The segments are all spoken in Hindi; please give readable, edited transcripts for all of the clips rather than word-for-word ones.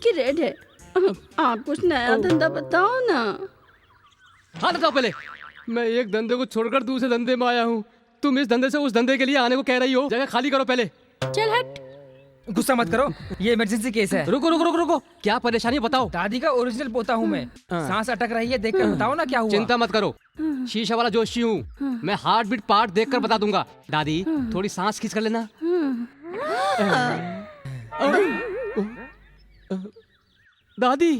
की रेड है। आप कुछ नया धंधा बताओ ना। हाँ बताओ पहले। मैं एक धंधे को छोड़कर दूसरे धंधे में आया हूँ, तुम इस धंधे से उस धंधे के लिए आने को कह रही हो। जगह खाली करो पहले। चल हट। गुस्सा मत करो, ये इमरजेंसी केस है। रुको रुको रुको रुको, क्या परेशानी बताओ। दादी का ओरिजिनल पोता हूँ मैं। सांस अटक रही है, देखकर बताओ ना क्या हुआ। चिंता मत करो, शीशा वाला जोशी हूँ मैं। हार्ट बीट पार्ट देखकर बता दूंगा। दादी थोड़ी सांस खींच कर लेना। दादी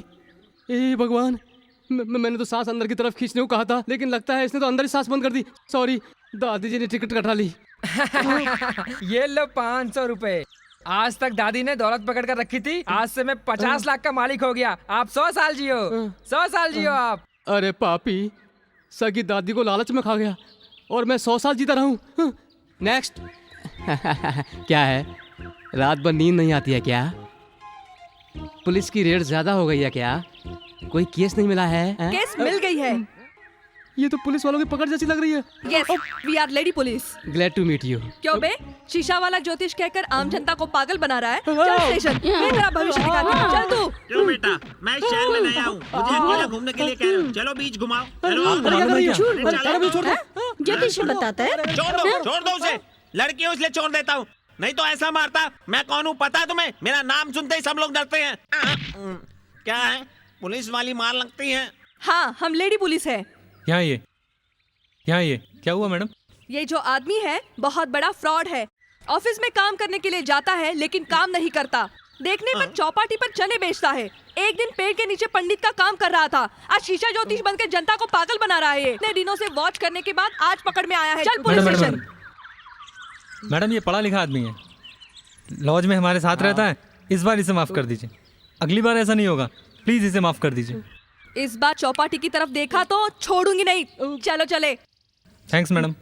ए भगवान, मैंने तो सांस अंदर की तरफ खींचने को कहा था, लेकिन लगता है इसने तो अंदर ही सांस बंद कर दी। सॉरी, दादी जी ने टिकट कटा ली। ये लो 500 रुपए। आज तक दादी ने दौलत पकड़ कर रखी थी, आज से मैं 50 लाख का मालिक हो गया। आप 100 साल जियो, 100 साल जियो आप। अरे पापी, सगी दादी को लालच में खा गया और मैं 100 साल जीता रहूं। नेक्स्ट। क्या है, रात भर नींद नहीं आती है क्या? पुलिस की रेड ज्यादा हो गई है क्या? कोई केस नहीं मिला है? केस मिल गई है। ये तो पुलिस वालों की पकड़ जैसी लग रही है। Yes, we are lady police. Glad to meet you. क्यों बे, शीशा वाला ज्योतिष कहकर आम जनता को पागल बना रहा है। चल स्टेशन, मैं तेरा भविष्य दिखाती हूँ। चल तू। क्यों बेटा, मैं इस शहर में नया हूँ, मुझे अकेला घूमने के लिए कह रहे हो। चलो बीच घुमाओ। ज्योतिष बताता है। छोड़ दो उसे, लड़की हूँ इसलिए छोड़ देता हूँ, नहीं तो ऐसा मारता। मैं कौन हूँ पता है तुम्हें? मेरा नाम सुनते ही सब लोग डरते हैं। क्या है, पुलिस वाली मार लगती है। हाँ, हम लेडी पुलिस है। यहाँ ये क्या हुआ मैडम? ये जो आदमी है बहुत बड़ा फ्रॉड है। ऑफिस में काम करने के लिए जाता है लेकिन काम नहीं करता। देखने पर चौपाटी पर चने बेचता है। एक दिन पेड़ के नीचे पंडित का काम कर रहा था, आज शीशा ज्योतिष बनकर जनता को पागल बना रहा है। इतने दिनों से वॉच करने के बाद आज पकड़ में आया है। चल पुलिस स्टेशन। मैडम ये पढ़ा लिखा आदमी है, लॉज में हमारे साथ रहता है। इस बार इसे माफ कर दीजिए, अगली बार ऐसा नहीं होगा। प्लीज इसे माफ कर दीजिए। इस बार चौपाटी की तरफ देखा तो छोड़ूंगी नहीं। चलो चले। Thanks madam.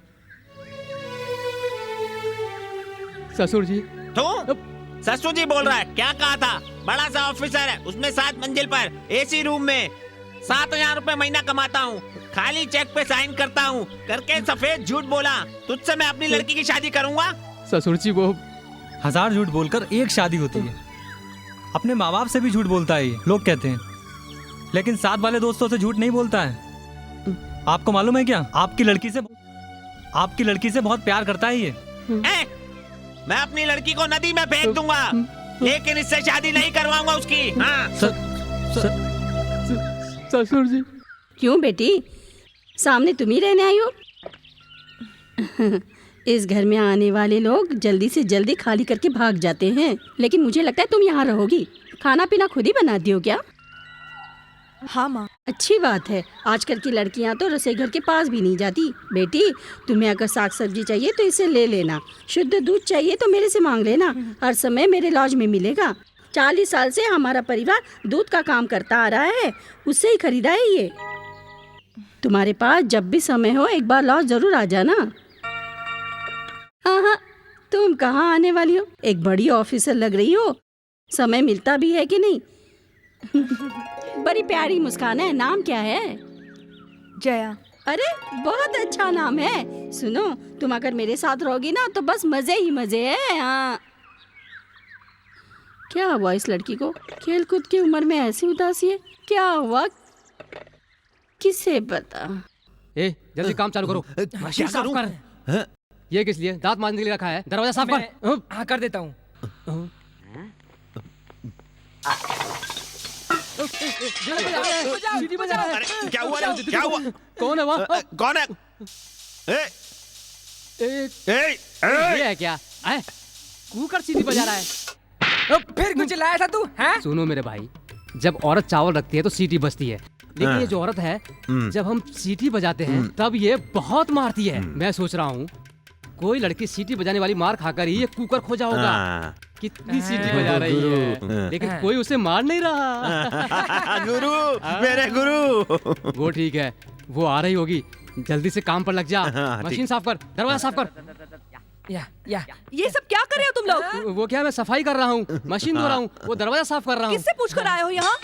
ससुर जी। तू ससुर जी बोल रहा है? क्या कहा था? बड़ा सा ऑफिसर है, उसमें 7 मंजिल पर एसी रूम में 7,000 रुपए महीना कमाता हूँ, खाली चेक पे साइन करता हूँ करके सफेद झूठ बोला। तुझसे मैं अपनी लड़की की शादी करूंगा। ससुर जी वो 1000 झूठ बोलकर एक शादी होती है। अपने माँ बाप से भी झूठ बोलता है ये, लोग कहते हैं, लेकिन साथ वाले दोस्तों से झूठ नहीं बोलता है। आपको मालूम है क्या, आपकी लड़की से बहुत प्यार करता है ये। मैं अपनी लड़की को नदी में फेंक दूंगा, लेकिन इससे शादी नहीं करवाऊंगा उसकी। हाँ। ससुर जी। क्यों बेटी, सामने तुम ही रहने आई हो? इस घर में आने वाले लोग जल्दी से जल्दी खाली करके भाग जाते हैं, लेकिन मुझे लगता है तुम यहाँ रहोगी। खाना पीना खुद ही बनाती हो क्या? हाँ माँ। अच्छी बात है, आजकल की लड़कियाँ तो रसोई घर के पास भी नहीं जाती। बेटी, तुम्हें अगर साग सब्जी चाहिए तो इसे ले लेना, शुद्ध दूध चाहिए तो मेरे से मांग लेना, हर समय मेरे लॉज में मिलेगा। 40 साल से हमारा परिवार दूध का काम करता आ रहा है, उससे ही खरीदा है ये। तुम्हारे पास जब भी समय हो एक बार लॉज जरूर आ जाना। हाँ, तुम कहाँ आने वाली हो? एक बड़ी ऑफिसर लग रही हो, समय मिलता भी है कि नहीं? बड़ी प्यारी मुस्कान है, नाम क्या है? जया। अरे बहुत अच्छा नाम है। सुनो, तुम अगर मेरे साथ रहोगी ना तो बस मजे ही मजे है। हाँ, क्या हुआ इस लड़की को? खेल कूद की उम्र में ऐसी उदासी है, क्या हुआ किसे पता। ए जल्दी काम चालू करो। क्या साफ कर। ये किस लिए? दांत मांजने के लिए रखा है, दरवाजा साफ कर। हाँ कर देता हूँ। सीटी बजा रहा है। अरे क्या हुआ? क्या हुआ? कौन है वहाँ? कौन है? ये है क्या? कुकर सीटी बजा रहा है। फिर कुछ लाया था तू? हैं? सुनो मेरे भाई, जब औरत चावल रखती है तो सीटी बजती है, लेकिन ये जो औरत है जब हम सीटी बजाते हैं तब ये बहुत मारती है। मैं सोच रहा हूँ कोई लड़की सीटी बजाने वाली मार खाकर ही ये कुकर खोजा होगा। कितनी सीटी बजा रही है, लेकिन कोई उसे मार नहीं रहा। गुरु, मेरे गुरु। वो ठीक है, वो आ रही होगी, जल्दी से काम पर लग जा। मशीन साफ कर, दरवाजा साफ कर। या ये सब क्या कर रहे हो तुम लोग? वो क्या, मैं सफाई कर रहा हूँ, मशीन धो रहा हूँ, वो दरवाजा साफ कर रहा हूँ। किससे पूछकर आए हो यहाँ?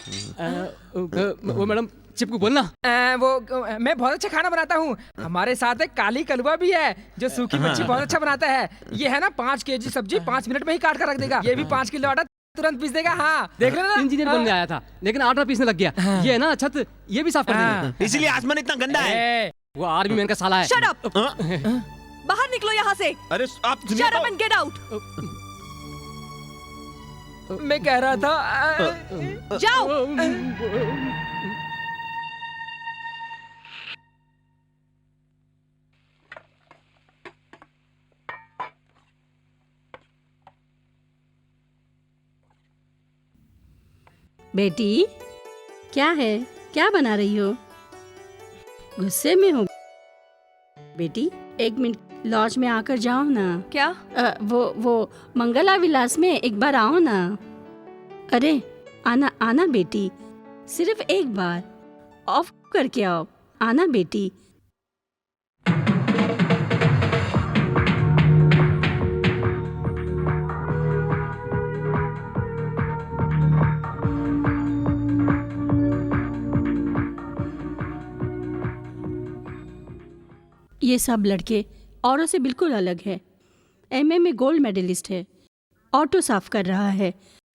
वो मैडम चिपकू बोलना। मैं बहुत अच्छा खाना बनाता हूँ। हमारे साथ एक काली कलवा भी है जो सूखी मच्छी बहुत अच्छा बनाता है। ये है ना 5 केजी सब्जी 5 मिनट में ही काट कर रख देगा। ये भी 5 किलो आटा तुरंत पीस देगा। हाँ देख लेना। इंजीनियर बनने आया था लेकिन आटा पीसने लग गया। ये है ना छत, ये भी साफ कर देंगे। इसीलिए आसमान इतना गंदा है। वो आर्मी मैन का साला है। शट अप, बाहर निकलो यहाँ से। अरे आप सुनिए शट अप तो। And get out. मैं कह रहा था जाओ। बेटी क्या है, क्या बना रही हो? गुस्से में हो बेटी? एक मिनट लॉज में आकर जाओ ना। क्या? वो मंगला विलास में एक बार आओ ना। अरे आना आना बेटी, सिर्फ एक बार ऑफ करके आओ। आना बेटी। ये सब लड़के औरों से बिल्कुल अलग है। एमए में गोल्ड मेडलिस्ट है, ऑटो साफ कर रहा है।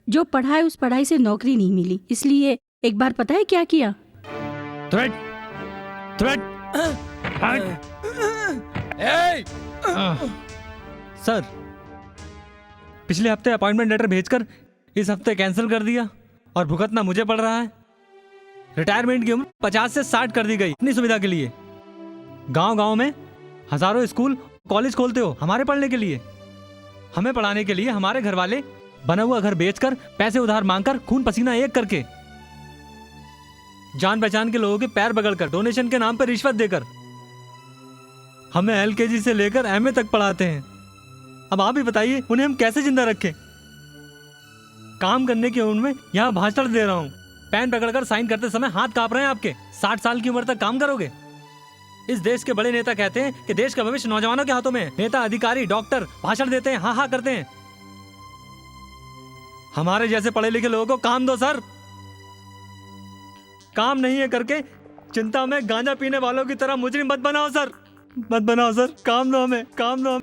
जो पढ़ा है उस पढ़ाई से नौकरी नहीं मिली, इसलिए एक बार पता है क्या किया? थ्रेट सर, पिछले हफ्ते अपॉइंटमेंट लेटर भेजकर इस हफ्ते कैंसिल कर दिया और भुगतना मुझे पड़ रहा है। रिटायरमेंट की उम्र 50 से 60 कर दी गई अपनी सुविधा के लिए। गांव-गांव में हजारों स्कूल कॉलेज खोलते हो हमारे पढ़ने के लिए। हमें पढ़ाने के लिए हमारे घर वाले बना हुआ घर बेचकर, पैसे उधार मांगकर, खून पसीना एक करके, जान पहचान के लोगों के पैर बगड़कर, डोनेशन के नाम पर रिश्वत देकर हमें एलकेजी से लेकर एमए तक पढ़ाते हैं। अब आप ही बताइए उन्हें हम कैसे जिंदा रखें? काम करने की उम्र में यहाँ भाषण दे रहा हूँ, पेन पकड़कर साइन करते समय हाथ कांप रहे हैं आपके। 60 साल की उम्र तक काम करोगे? इस देश के बड़े नेता कहते हैं कि देश का भविष्य नौजवानों के हाथों में है। नेता, अधिकारी, डॉक्टर भाषण देते हैं, हाँ हाँ करते हैं। हमारे जैसे पढ़े लिखे लोगों को काम दो सर। काम नहीं है करके चिंता में गांजा पीने वालों की तरह मुजरिम मत बनाओ सर, मत बनाओ सर। काम दो हमें, काम दो।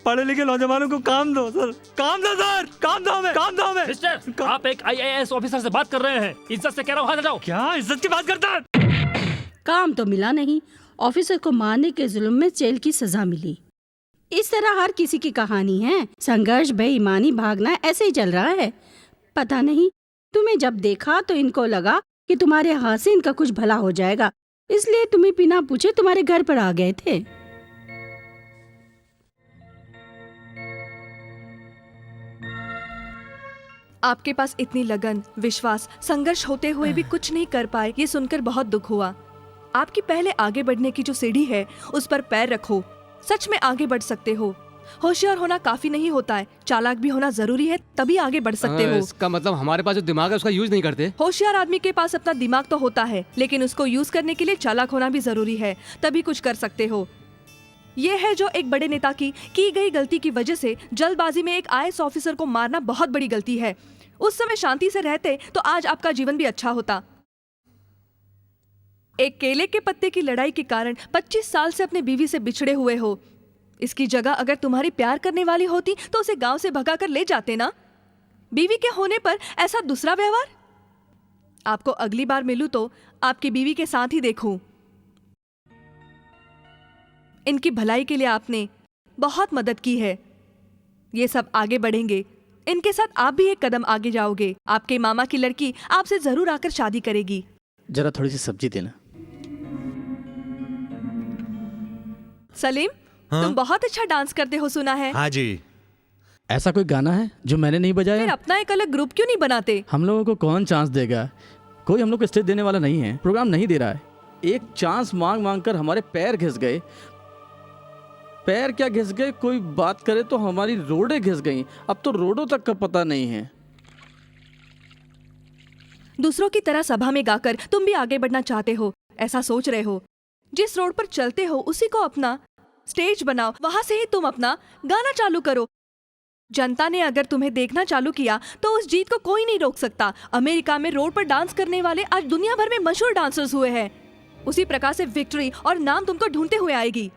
पढ़े लिखे नौजवानों को काम दो सर, काम दो सर, काम दो हमें, काम दो हमें। मिस्टर, आप एक IAS ऑफिसर से बात कर रहे हैं। इज्जत से कह रहा हूँ, हाथ हटाओ। क्या इज्जत की बात करता है? काम तो मिला नहीं, ऑफिसर को मारने के जुल्म में जेल की सजा मिली। इस तरह हर किसी की कहानी है। संघर्ष, बेईमानी, भागना ऐसे ही चल रहा है। पता नहीं, तुम्हें जब देखा तो इनको लगा कि तुम्हारे हाथ से इनका कुछ भला हो जाएगा, इसलिए तुम्हें बिना पूछे तुम्हारे घर पर आ गए थे। आपके पास इतनी लगन, विश्वास, संघर्ष होते हुए भी कुछ नहीं कर पाए, ये सुनकर बहुत दुख हुआ। आपकी पहले आगे बढ़ने की जो सीढ़ी है उस पर पैर रखो, सच में आगे बढ़ सकते हो। होशियार होना काफी नहीं होता है, चालाक भी होना जरूरी है, तभी आगे बढ़ सकते हो। इसका मतलब हमारे पास जो दिमाग है उसका यूज नहीं करते। होशियार आदमी के पास अपना दिमाग तो होता है, लेकिन उसको यूज करने के लिए चालाक होना भी जरूरी है, तभी कुछ कर सकते हो। ये है जो एक बड़े नेता की गई गलती की वजह से जल्दबाजी में एक IAS ऑफिसर को मारना बहुत बड़ी गलती है। उस समय शांति से रहते तो आज आपका जीवन भी अच्छा होता। एक केले के पत्ते की लड़ाई के कारण 25 साल से अपने बीवी से बिछड़े हुए हो। इसकी जगह अगर तुम्हारी प्यार करने वाली होती तो उसे गांव से भगाकर ले जाते ना। बीवी के होने पर ऐसा दूसरा व्यवहार। आपको अगली बार मिलूं तो आपकी बीवी के साथ ही देखूं। इनकी भलाई के लिए आपने बहुत मदद की है। ये सब आगे बढ़ेंगे, इनके साथ आप भी एक कदम आगे जाओगे। आपके मामा की लड़की आपसे जरूर आकर शादी करेगी। जरा थोड़ी सी सब्जी देना। सलीम, तुम बहुत अच्छा डांस करते हो सुना है। हाँ जी। ऐसा कोई गाना है जो मैंने नहीं फिर बजाया? अपना एक अलग ग्रुप क्यों नहीं बनाते? हम लोगों को कौन चांस देगा? कोई हम लोग को स्टेज देने वाला नहीं है, प्रोग्राम नहीं दे रहा है। एक चांस मांग मांग कर हमारे पैर घिस गए। पैर क्या घिस गए, कोई बात करे तो हमारी रोडें घिस गई। अब तो रोडों तक का पता नहीं है। दूसरों की तरह सभा में गाकर तुम भी आगे बढ़ना चाहते हो, ऐसा सोच रहे हो। जिस रोड पर चलते हो उसी को अपना स्टेज बनाओ, वहां से ही तुम अपना गाना चालू करो। जनता ने अगर तुम्हें देखना चालू किया तो उस जीत को कोई नहीं रोक सकता। अमेरिका में रोड पर डांस करने वाले आज दुनिया भर में मशहूर डांसर्स हुए हैं। उसी प्रकार से विक्ट्री और नाम तुमको ढूंढते हुए आएगी।